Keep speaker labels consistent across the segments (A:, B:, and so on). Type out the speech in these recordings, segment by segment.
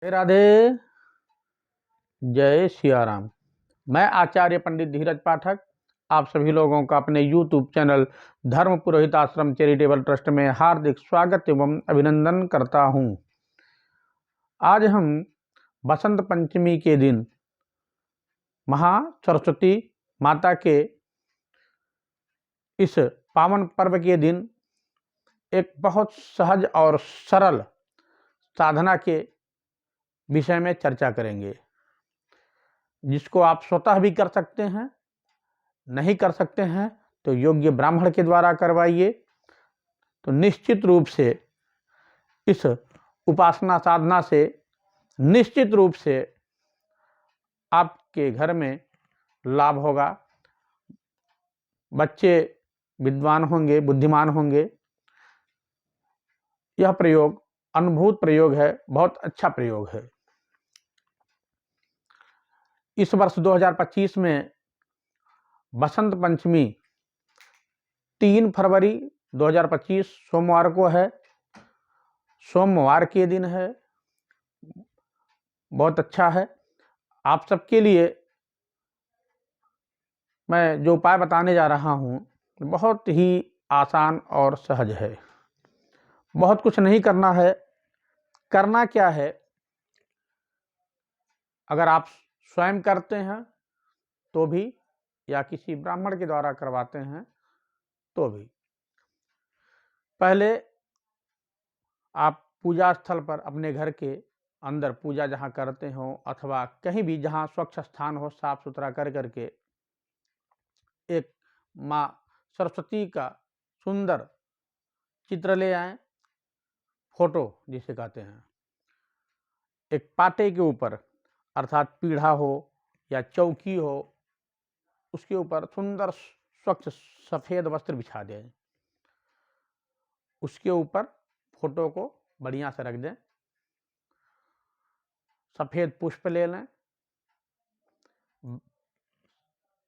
A: राधे राधे। जय सिया राम। मैं आचार्य पंडित धीरज पाठक आप सभी लोगों का अपने YouTube चैनल धर्म पुरोहित आश्रम चैरिटेबल ट्रस्ट में हार्दिक स्वागत एवं अभिनंदन करता हूं। आज हम बसंत पंचमी के दिन महा सरस्वती माता के इस पावन पर्व के दिन एक बहुत सहज और सरल साधना के विषय में चर्चा करेंगे, जिसको आप स्वतः भी कर सकते हैं, नहीं कर सकते हैं तो योग्य ब्राह्मण के द्वारा करवाइए। तो निश्चित रूप से इस उपासना साधना से निश्चित रूप से आपके घर में लाभ होगा। बच्चे विद्वान होंगे, बुद्धिमान होंगे। यह प्रयोग अनुभूत प्रयोग है, बहुत अच्छा प्रयोग है। इस वर्ष 2025 में बसंत पंचमी 3 फरवरी 2025 सोमवार को है। सोमवार के दिन है, बहुत अच्छा है। आप सबके लिए मैं जो उपाय बताने जा रहा हूँ बहुत ही आसान और सहज है। बहुत कुछ नहीं करना है। करना क्या है, अगर आप स्वयं करते हैं तो भी या किसी ब्राह्मण के द्वारा करवाते हैं तो भी, पहले आप पूजा स्थल पर अपने घर के अंदर पूजा जहाँ करते हो अथवा कहीं भी जहाँ स्वच्छ स्थान हो, साफ सुथरा कर करके एक माँ सरस्वती का सुंदर चित्र ले आए, फोटो जिसे कहते हैं। एक पाटे के ऊपर अर्थात पीढ़ा हो या चौकी हो, उसके ऊपर सुंदर स्वच्छ सफेद वस्त्र बिछा दें। उसके ऊपर फोटो को बढ़िया से रख दें। सफेद पुष्प ले लें।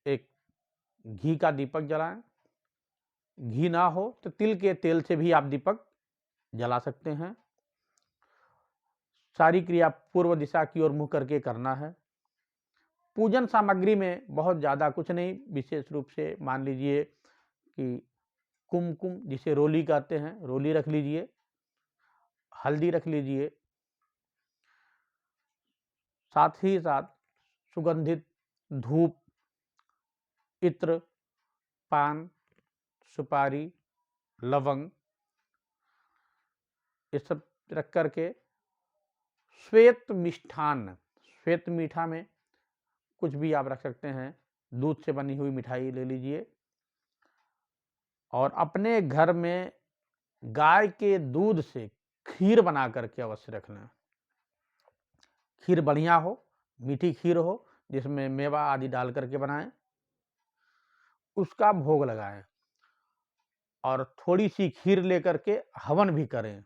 A: एक घी का दीपक जलाएं। घी ना हो तो तिल के तेल से भी आप दीपक जला सकते हैं। सारी क्रिया पूर्व दिशा की ओर मुंह करके करना है। पूजन सामग्री में बहुत ज़्यादा कुछ नहीं, विशेष रूप से मान लीजिए कि कुमकुम जिसे रोली कहते हैं, रोली रख लीजिए, हल्दी रख लीजिए, साथ ही साथ सुगंधित धूप, इत्र, पान, सुपारी, लवंग, ये सब रख करके श्वेत मिष्ठान, श्वेत मीठा में कुछ भी आप रख सकते हैं, दूध से बनी हुई मिठाई ले लीजिए। और अपने घर में गाय के दूध से खीर बना करके अवश्य रखना। खीर बढ़िया हो, मीठी खीर हो, जिसमें मेवा आदि डाल करके बनाएं, उसका भोग लगाएं। और थोड़ी सी खीर लेकर के हवन भी करें।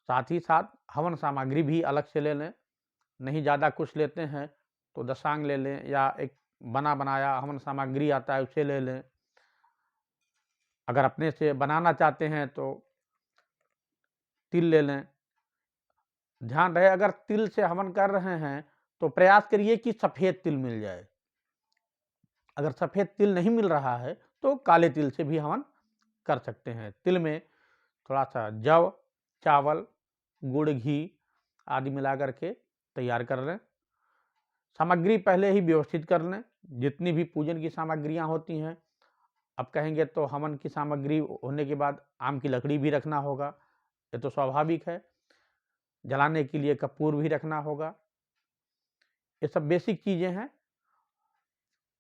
A: साथ ही साथ हवन सामग्री भी अलग से ले लें। नहीं ज़्यादा कुछ लेते हैं तो दशांग ले लें, या एक बना बनाया हवन सामग्री आता है उसे ले लें। अगर अपने से बनाना चाहते हैं तो तिल ले लें। ध्यान रहे, अगर तिल से हवन कर रहे हैं तो प्रयास करिए कि सफ़ेद तिल मिल जाए। अगर सफ़ेद तिल नहीं मिल रहा है तो काले तिल से भी हवन कर सकते हैं। तिल में थोड़ा सा जव, चावल, गुड़, घी आदि मिला करके तैयार कर लें। सामग्री पहले ही व्यवस्थित कर लें। जितनी भी पूजन की सामग्रियां होती हैं, अब कहेंगे तो हवन की सामग्री होने के बाद आम की लकड़ी भी रखना होगा, ये तो स्वाभाविक है। जलाने के लिए कपूर भी रखना होगा। ये सब बेसिक चीज़ें हैं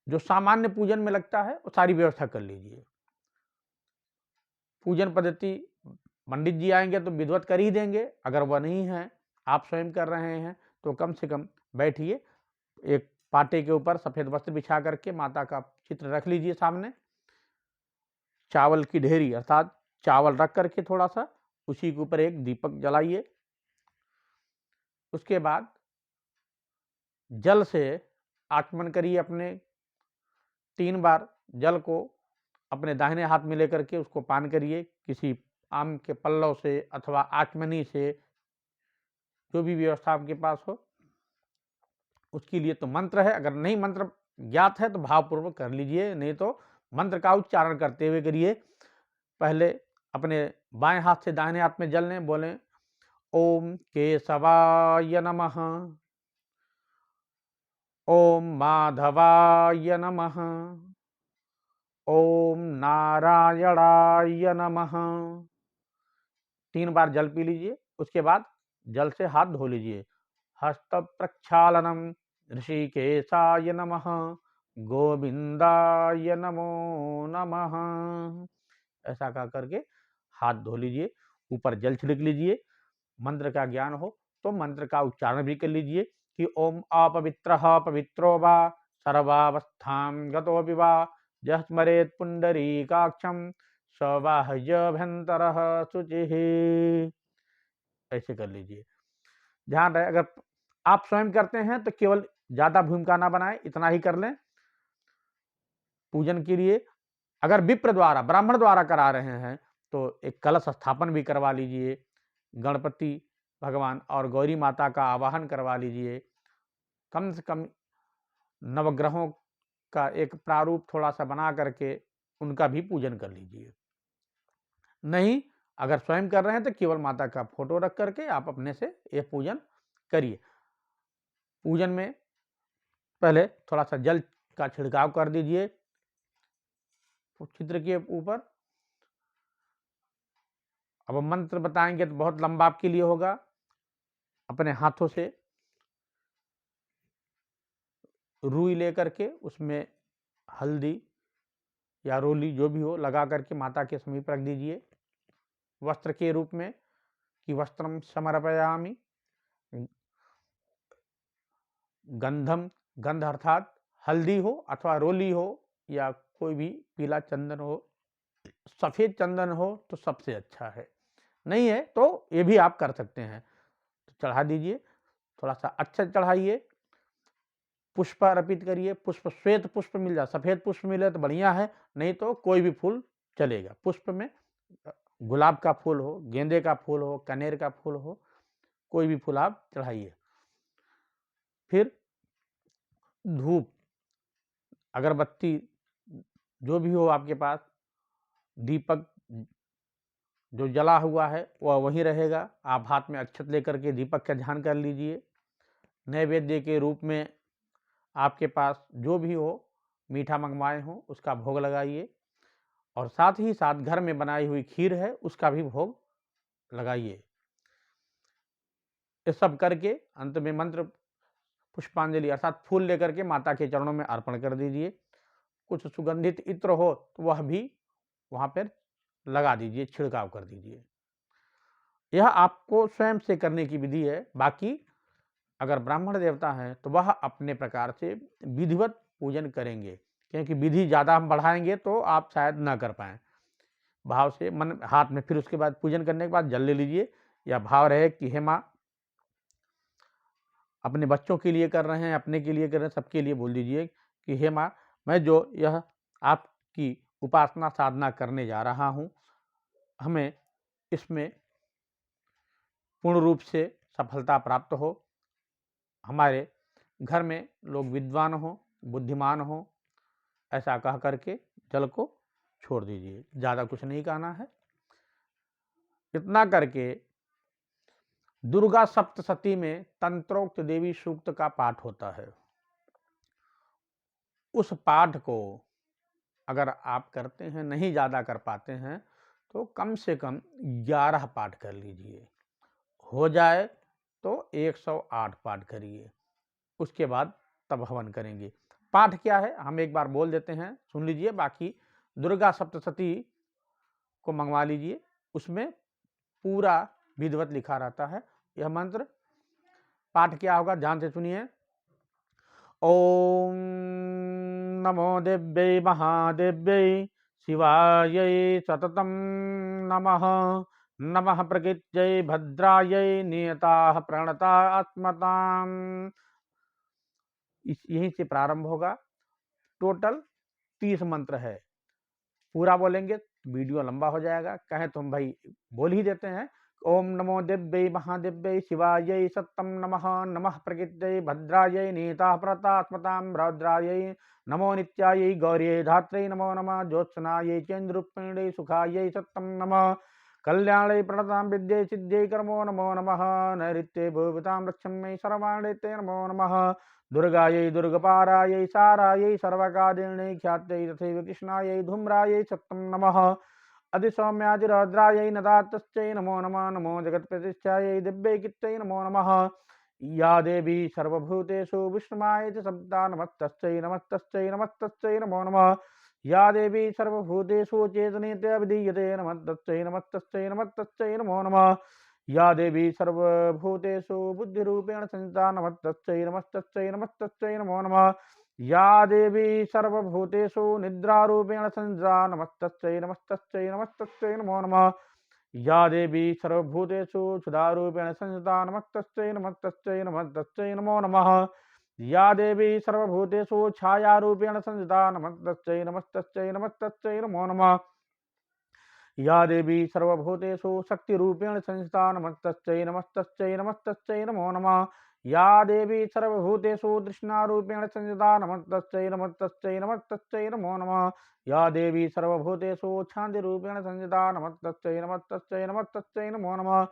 A: जो सामान्य पूजन में लगता है, वो सारी व्यवस्था कर लीजिए। पूजन पद्धति पंडित जी आएंगे तो विधिवत कर ही देंगे। अगर वह नहीं है, आप स्वयं कर रहे हैं, तो कम से कम बैठिए, एक पाटे के ऊपर सफ़ेद वस्त्र बिछा करके माता का चित्र रख लीजिए सामने। चावल की ढेरी अर्थात चावल रख करके थोड़ा सा उसी के ऊपर एक दीपक जलाइए। उसके बाद जल से आचमन करिए। अपने 3 बार जल को अपने दाहिने हाथ में लेकर के उसको पान करिए। किसी आम के पल्लव से अथवा आचमनी से जो भी व्यवस्था आपके पास हो उसके लिए तो मंत्र है। अगर नहीं मंत्र ज्ञात है तो भावपूर्वक कर लीजिए, नहीं तो मंत्र का उच्चारण करते हुए करिए। पहले अपने बाएं हाथ से दाहिने हाथ में जल लें, बोलें ओम केशवाय नमः, ओम माधवाय नमः, ओम नारायणाय नमः। 3 बार जल पी लीजिए। उसके बाद जल से हाथ धो लीजिए। हस्त प्रक्षालनम ऋषिकेशाय नमः, गोविंदाय नमो नमः। ऐसा कह करके हाथ धो लीजिए, ऊपर जल छिड़क लीजिए। मंत्र का ज्ञान हो तो मंत्र का उच्चारण भी कर लीजिए कि ओम अपवित्रः पवित्रो वा सर्वावस्थां गतो विवा यः स्मरेत् पुंडरीकाक्षं स वा ह्यभ्यन्तरः शुचिः। ऐसे कर लीजिए। ध्यान रहे, अगर आप स्वयं करते हैं तो केवल ज्यादा भूमिका ना बनाएं, इतना ही कर लें पूजन के लिए। अगर विप्र द्वारा, ब्राह्मण द्वारा करा रहे हैं तो एक कलश स्थापन भी करवा लीजिए। गणपति भगवान और गौरी माता का आवाहन करवा लीजिए। कम से कम नवग्रहों का एक प्रारूप थोड़ा सा बना करके उनका भी पूजन कर लीजिए। नहीं, अगर स्वयं कर रहे हैं तो केवल माता का फोटो रख करके आप अपने से ये पूजन करिए। पूजन में पहले थोड़ा सा जल का छिड़काव कर दीजिए चित्र के ऊपर। अब मंत्र बताएंगे तो बहुत लंबा आपके लिए होगा। अपने हाथों से रुई लेकर के उसमें हल्दी या रोली जो भी हो लगा करके माता के समीप रख दीजिए वस्त्र के रूप में कि वस्त्रम समर्पयामि। गंधम, गंध अर्थात हल्दी हो अथवा रोली हो या कोई भी पीला चंदन हो, सफेद चंदन हो तो सबसे अच्छा है। नहीं है तो ये भी आप कर सकते हैं, तो चढ़ा दीजिए। थोड़ा सा अच्छा चढ़ाइए। पुष्प अर्पित करिए। पुष्प श्वेत पुष्प मिल जाए, सफेद पुष्प मिले तो बढ़िया है, नहीं तो कोई भी फूल चलेगा। पुष्प में गुलाब का फूल हो, गेंदे का फूल हो, कनेर का फूल हो, कोई भी फूल आप चढ़ाइए। फिर धूप, अगरबत्ती जो भी हो आपके पास, दीपक जो जला हुआ है वह वहीं रहेगा। आप हाथ में अक्षत लेकर के दीपक का ध्यान कर लीजिए। नैवेद्य के रूप में आपके पास जो भी हो मीठा मंगवाए हो उसका भोग लगाइए, और साथ ही साथ घर में बनाई हुई खीर है उसका भी भोग लगाइए। ये सब करके अंत में मंत्र पुष्पांजलि अर्थात फूल लेकर के माता के चरणों में अर्पण कर दीजिए। कुछ सुगंधित इत्र हो तो वह भी वहां पर लगा दीजिए, छिड़काव कर दीजिए। यह आपको स्वयं से करने की विधि है। बाकी अगर ब्राह्मण देवता हैं तो वह अपने प्रकार से विधिवत पूजन करेंगे, क्योंकि विधि ज़्यादा हम बढ़ाएंगे तो आप शायद ना कर पाएँ। भाव से मन हाथ में, फिर उसके बाद पूजन करने के बाद जल ले लीजिए, या भाव रहे कि हे माँ, अपने बच्चों के लिए कर रहे हैं, अपने के लिए कर रहे हैं, सबके लिए बोल दीजिए कि हे माँ, मैं जो यह आपकी उपासना साधना करने जा रहा हूँ, हमें इसमें पूर्ण रूप से सफलता प्राप्त हो। हमारे घर में लोग विद्वान हो, बुद्धिमान हो, ऐसा कह करके जल को छोड़ दीजिए। ज़्यादा कुछ नहीं कहना है। इतना करके दुर्गा सप्तशती में तंत्रोक्त देवी सूक्त का पाठ होता है। उस पाठ को अगर आप करते हैं, नहीं ज़्यादा कर पाते हैं तो कम से कम 11 पाठ कर लीजिए। हो जाए तो 108 पाठ करिए। उसके बाद तब हवन करेंगे। पाठ क्या है हम एक बार बोल देते हैं, सुन लीजिए। बाकी दुर्गा सप्तशती को मंगवा लीजिए, उसमें पूरा विधिवत लिखा रहता है। यह मंत्र पाठ क्या होगा ध्यान से सुनिए। ओम नमो देव्यै महादेव्यै शिवायै सततं नमः। नमः प्रकृत्यै भद्रायै नियताः प्रणता आत्मताम्। यहीं से प्रारंभ होगा। टोटल 30 मंत्र है। पूरा बोलेंगे वीडियो लंबा हो जाएगा, कहें तो हम भाई बोल ही देते हैं ओम नमो दिव्यै महादिव्यै शिवायै सत्तं नमः। नमः प्रकृत्यै भद्रायै नीताः प्रतास्मतां रौद्रायै नमो नित्यायै गौर्यै धात्रै नमो नमः। ज्योत्सनायै चेन्द्रूपिण्यै सुखायै सत्तं नमः। कल्याणै प्रणतां विद्यै सिद्ध्यै कर्मो नमो नमः। नैऋत्यै भूवितां लक्ष्म्यै सर्वाणैते नमो नमः। दुर्गायै दुर्गपारायै सारायै सर्वकारिण्यै ख्यात्यै तथैव कृष्णायै धूम्रायै सत्तं नमः। अधिसौम्यादिरौद्रायै नदातश्चै नमो नमः। नमो जगत्प्रतिष्ठायै दिव्यैकित्यै नमो नमः। या देवी सर्वभूतेषु विष्णुमायेति शब्दा नमस्तस्यै नमस्तस्यै नमस्तस्यै नमो नमः। या देवी सर्वभूतेषु चेतनेति अभिधीयते नमस्तस्यै नमस्तस्यै नमस्तस्यै नमो नमः। या देवी सर्वभूतेषु बुद्धिरूपेण संस्थिता नमस्तस्यै नमस्तस्यै नमस्तस्यै नमो नमः। या देवी सर्वभूतेषु निद्रारूपेण संस्थिता नमस्तस्यै नमस्तस्यै नमस्तस्यै नमो नमः। या देवी सर्वभूतेषु क्षुधारूपेण संस्थिता नमस्तस्यै नमस्तस्यै नमस्तस्यै नमो नमः। या देवी सर्वभूतेषु छायारूपेण संस्थिता नमस्तस्यै नमस्तस्यै नमस्तस्यै नमो नमः। या देवी सर्वभूतेषु शक्तिरूपेण संस्थिता नमस्तस्यै नमस्तस्यै नमस्तस्यै नमो नमः। या देवी सर्वभूतेषु तृष्णारूपेण संस्थिता नमस्तस्यै नमस्तस्यै नमस्तस्यै नमो नमः। या देवी सर्वभूतेषु शान्तिरूपेण संस्थिता नमस्तस्यै नमस्तस्यै नमस्तस्यै नमो नमः।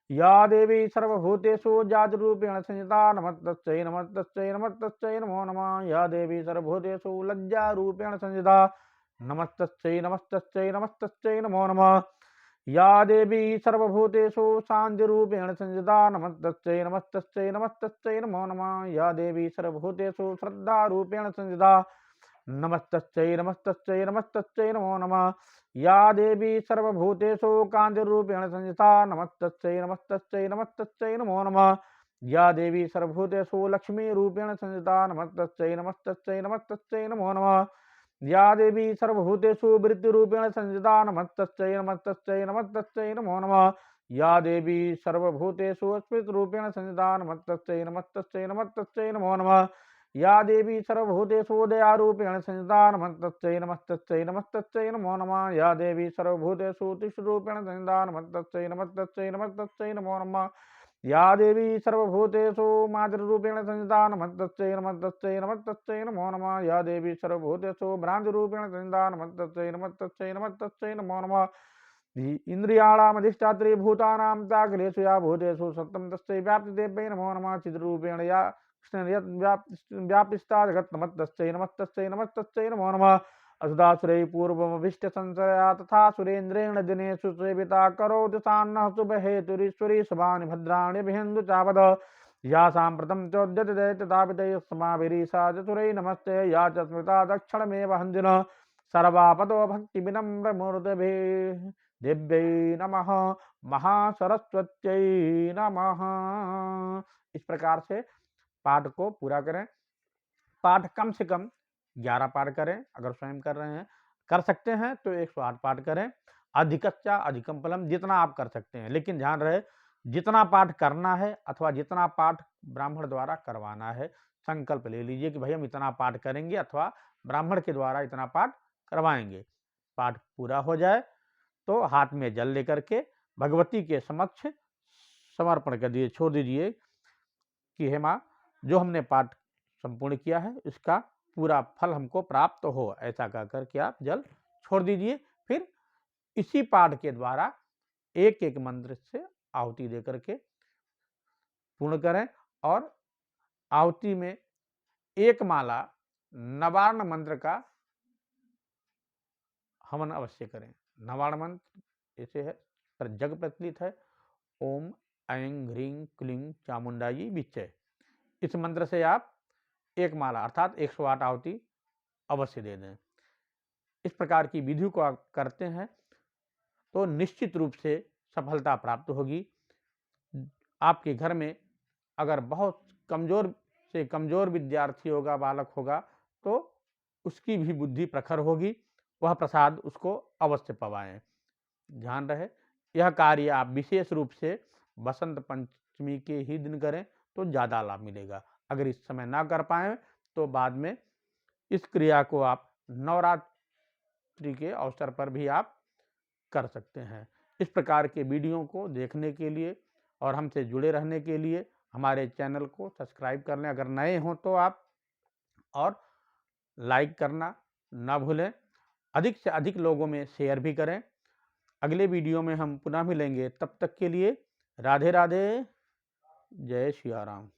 A: या देवी सर्वभूतेषु जातिरूपेण संस्थिता नमस्तस्यै नमस्तस्यै नमस्तस्यै नमो नमः। या देवी सर्वभूतेषु लज्जारूपेण संस्थिता नमस्तस्यै नमस्तस्यै नमस्तस्यै नमो नमः। या देवी सर्वभूतेषु शान्तिरूपेण संस्थिता नमस्तस्यै नमस्तस्यै नमस्तस्यै नमो नमः। या देवी सर्वभूतेषु श्रद्धारूपेण संस्थिता नमस्तस्यै नमस्तस्यै नमस्तस्यै नमो नमः। या देवी सर्वभूतेषु कान्तिरूपेण संस्थिता नमस्तस्यै नमस्तस्यै नमस्तस्यै नमो नमः। या देवी सर्वभूतेषु लक्ष्मीरूपेण संस्थिता नमस्तस्यै नमस्तस्यै नमस्तस्यै नमो नमः। या देवी सर्वभूतेषु वृत्तिरूपेण संस्थिता नमस्तस्यै नमस्तस्यै नमस्तस्यै नमो नमः। या देवी सर्वभूतेषु स्मृतिरूपेण संस्थिता नमस्तस्यै नमस्तस्यै नमस्तस्यै नमो नमः। या देवी सर्वभूतेषु दयारूपेण संस्थिता नमस्तस्यै नमस्तस्यै नमस्तस्यै नमो नमः। या देवी सर्वभूतेषु तिष्ठरूपेण संस्थिता नमस्तस्यै नमस्तस्यै नमस्तस्यै नमो नमः। या देवी सर्वभूतेषु मातृरूपेण संस्थिता नमस्तस्यै नमस्तस्यै नमस्तस्यै नमो नमः। या देवी सर्वभूतेषु भ्रान्तिरूपेण संस्थिता नमस्तस्यै नमस्तस्यै नमस्तस्यै नमो नमः। इन्द्रियाणामधिष्ठात्री भूतानां चाखिलेषु या भूतेषु सत्तं तस्यै व्याप्तिदेव्यै नमो नमः। चिद्रूपेण या व्यापिस्ता जगत् नमस्तस्यै नमस्तस्यै नमस्तस्यै नमो नमः। असुदासुरै पूर्वमभीष्टसंशया तथा सुरेन्द्रेण दिनेषु सेविता करोति सान्नः शुभहेतुरीश्वरी शुभानि भद्राणि भिन्दु चापद। या साम्प्रतं चोद्यते दैत्यतापितैः समाभिरीशा चतुरै नमस्ते। या च स्मृता दक्षिणमेव हन्दिनः सर्वापदो भक्तिविनम्रमूर्तिभिः दिव्यै नमः महासरस्वत्यै नमः। इस प्रकार से पाठ को पूरा करें। पाठ कम से कम 11 पाठ करें। अगर स्वयं कर रहे हैं, कर सकते हैं तो 108 पाठ करें। अधिकच्चा अधिकम फलम, जितना आप कर सकते हैं, लेकिन ध्यान रहे जितना पाठ करना है अथवा जितना पाठ ब्राह्मण द्वारा करवाना है, संकल्प ले लीजिए कि भाई हम इतना पाठ करेंगे अथवा ब्राह्मण के द्वारा इतना पाठ करवाएंगे। पाठ पूरा हो जाए तो हाथ में जल लेकर के भगवती के समक्ष समर्पण कर दिए, छोड़ दीजिए कि हे माँ, जो हमने पाठ संपूर्ण किया है इसका पूरा फल हमको प्राप्त हो, ऐसा कह करके आप जल छोड़ दीजिए। फिर इसी पाठ के द्वारा एक एक मंत्र से आहुति दे करके पूर्ण करें और आहुति में एक माला नवार्ण मंत्र का हवन अवश्य करें। नवार्ण मंत्र ऐसे है पर जग प्रचलित है, ओम ऐं ह्रीं क्लीं चामुंडाई विच्चय। इस मंत्र से आप एक माला अर्थात 108 आहुति अवश्य दे दें। इस प्रकार की विधि को आप करते हैं तो निश्चित रूप से सफलता प्राप्त होगी। आपके घर में अगर बहुत कमजोर से कमजोर विद्यार्थी होगा, बालक होगा, तो उसकी भी बुद्धि प्रखर होगी, वह प्रसाद उसको अवश्य पवाएं। ध्यान रहे यह कार्य आप विशेष रूप से बसंत पंचमी के ही दिन करें तो ज़्यादा लाभ मिलेगा। अगर इस समय ना कर पाए तो बाद में इस क्रिया को आप नवरात्रि के अवसर पर भी आप कर सकते हैं। इस प्रकार के वीडियो को देखने के लिए और हमसे जुड़े रहने के लिए हमारे चैनल को सब्सक्राइब कर लें अगर नए हों तो आप, और लाइक करना ना भूलें। अधिक से अधिक लोगों में शेयर भी करें। अगले वीडियो में हम पुनः मिलेंगे, तब तक के लिए राधे राधे, जय सिया राम।